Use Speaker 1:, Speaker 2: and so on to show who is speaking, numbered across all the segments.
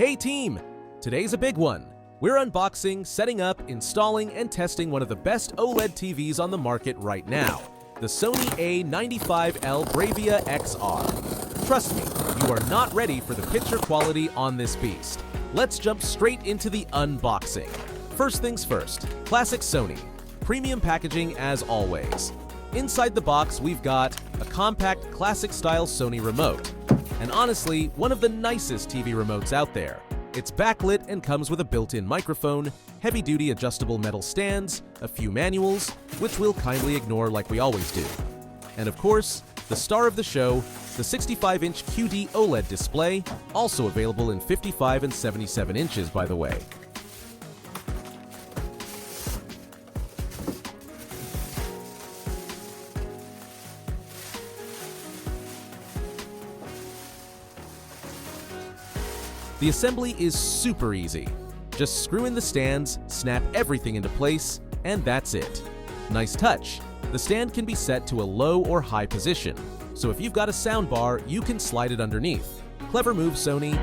Speaker 1: Hey team! Today's a big one. We're unboxing, setting up, installing, and testing one of the best OLED TVs on the market right now, the Sony A95L Bravia XR. Trust me, you are not ready for the picture quality on this beast. Let's jump straight into the unboxing. First things first, classic Sony. Premium packaging as always. Inside the box, we've got a compact, classic-style Sony remote. And honestly, one of the nicest TV remotes out there. It's backlit and comes with a built-in microphone, heavy-duty adjustable metal stands, a few manuals, which we'll kindly ignore like we always do. And of course, the star of the show, the 65-inch QD-OLED display, also available in 55 and 77 inches, by the way. The assembly is super easy. Just screw in the stands, snap everything into place, and that's it. Nice touch. The stand can be set to a low or high position, so if you've got a sound bar, you can slide it underneath. Clever move, Sony.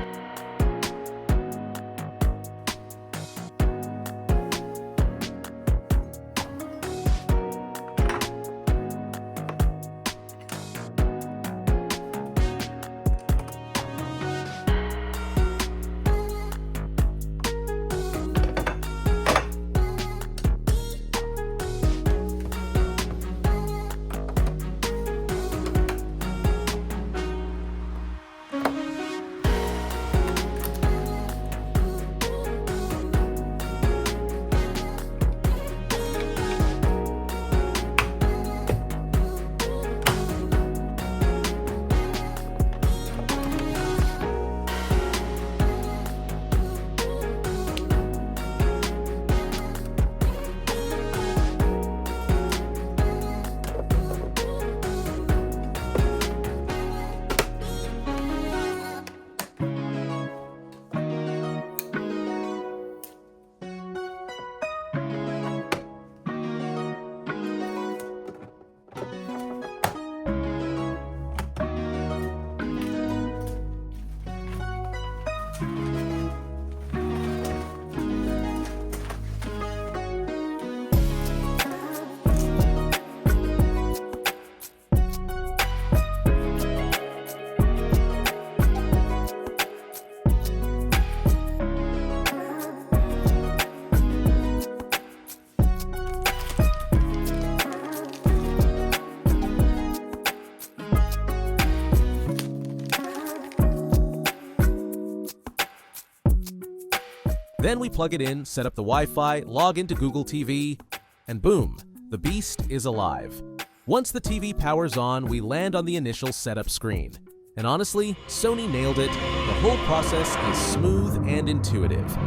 Speaker 1: Then we plug it in, set up the Wi-Fi, log into Google TV, and boom, the beast is alive. Once the TV powers on, we land on the initial setup screen. And honestly, Sony nailed it. The whole process is smooth and intuitive.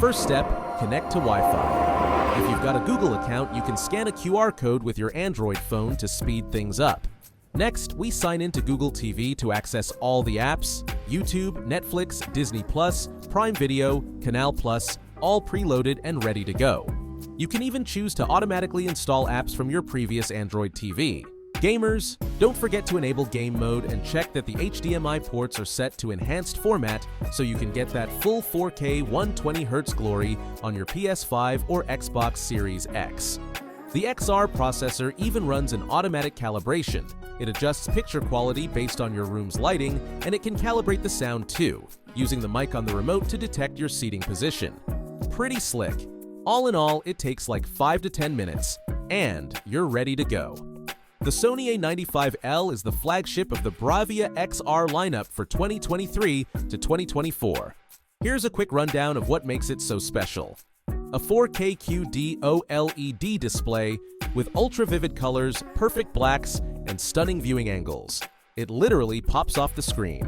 Speaker 1: First step, connect to Wi-Fi. If you've got a Google account, you can scan a QR code with your Android phone to speed things up. Next, we sign into Google TV to access all the apps, YouTube, Netflix, Disney+, Prime Video, Canal+, all preloaded and ready to go. You can even choose to automatically install apps from your previous Android TV. Gamers, don't forget to enable game mode and check that the HDMI ports are set to enhanced format so you can get that full 4K 120Hz glory on your PS5 or Xbox Series X. The XR processor even runs an automatic calibration. It adjusts picture quality based on your room's lighting, and it can calibrate the sound too, using the mic on the remote to detect your seating position. Pretty slick. All in all, it takes like 5 to 10 minutes, and you're ready to go. The Sony A95L is the flagship of the Bravia XR lineup for 2023 to 2024. Here's a quick rundown of what makes it so special. A 4K QD-OLED display with ultra-vivid colors, perfect blacks, and stunning viewing angles. It literally pops off the screen.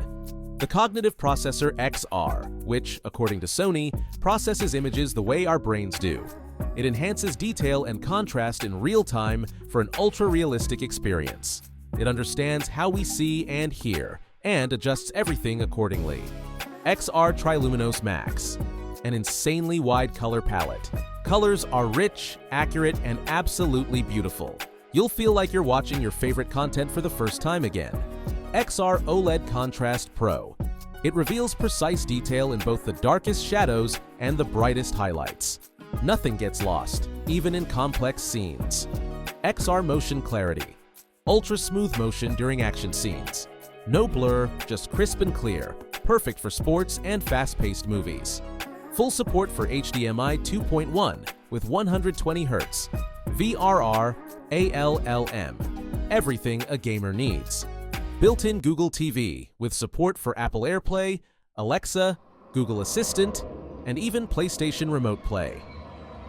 Speaker 1: The cognitive processor XR, which, according to Sony, processes images the way our brains do. It enhances detail and contrast in real time for an ultra-realistic experience. It understands how we see and hear, and adjusts everything accordingly. XR Triluminos Max. An insanely wide color palette. Colors are rich, accurate, and absolutely beautiful. You'll feel like you're watching your favorite content for the first time again. XR OLED Contrast Pro. It reveals precise detail in both the darkest shadows and the brightest highlights. Nothing gets lost, even in complex scenes. XR motion clarity. Ultra smooth motion during action scenes. No blur, just crisp and clear, perfect for sports and fast-paced movies. Full support for HDMI 2.1 with 120 Hz. VRR, ALLM. Everything a gamer needs. Built-in Google TV with support for Apple AirPlay, Alexa, Google Assistant, and even PlayStation Remote Play.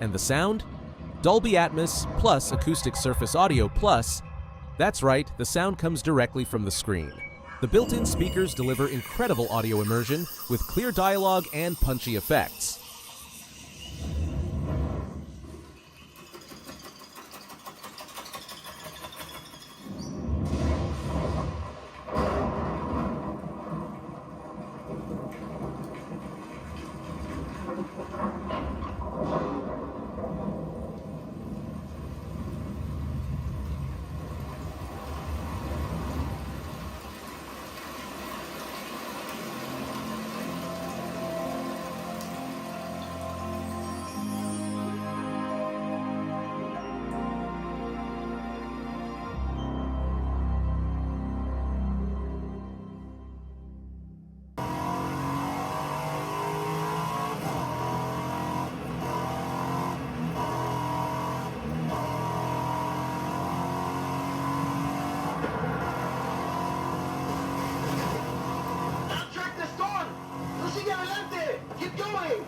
Speaker 1: And the sound? Dolby Atmos plus Acoustic Surface Audio Plus. That's right, the sound comes directly from the screen. The built-in speakers deliver incredible audio immersion with clear dialogue and punchy effects.
Speaker 2: Keep going!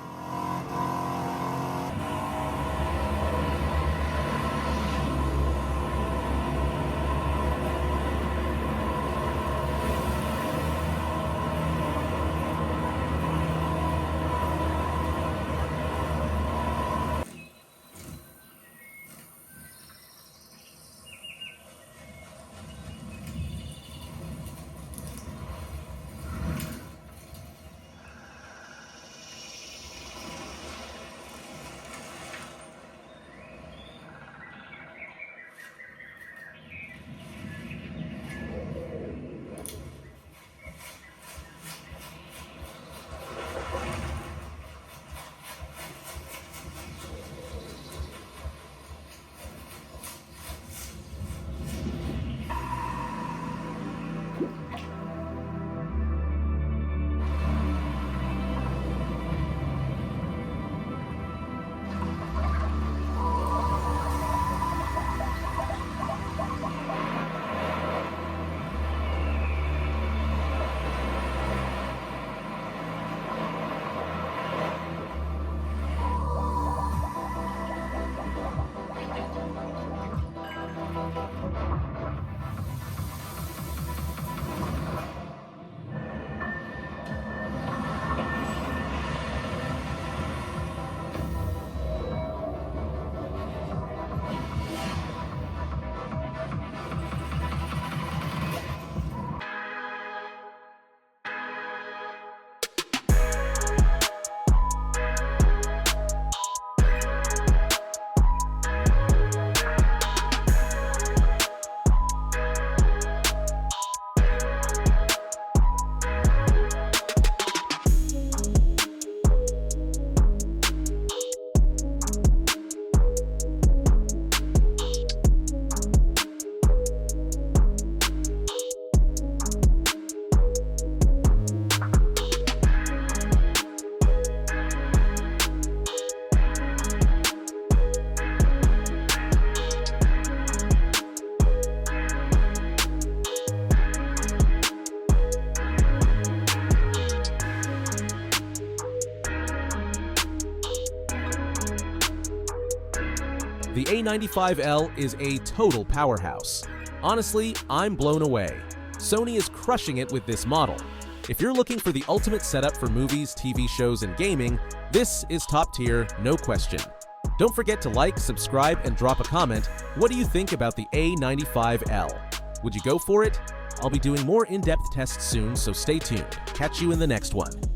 Speaker 1: The A95L is a total powerhouse. Honestly, I'm blown away. Sony is crushing it with this model. If you're looking for the ultimate setup for movies, TV shows, and gaming, this is top tier, no question. Don't forget to like, subscribe, and drop a comment. What do you think about the A95L? Would you go for it? I'll be doing more in-depth tests soon, so stay tuned. Catch you in the next one.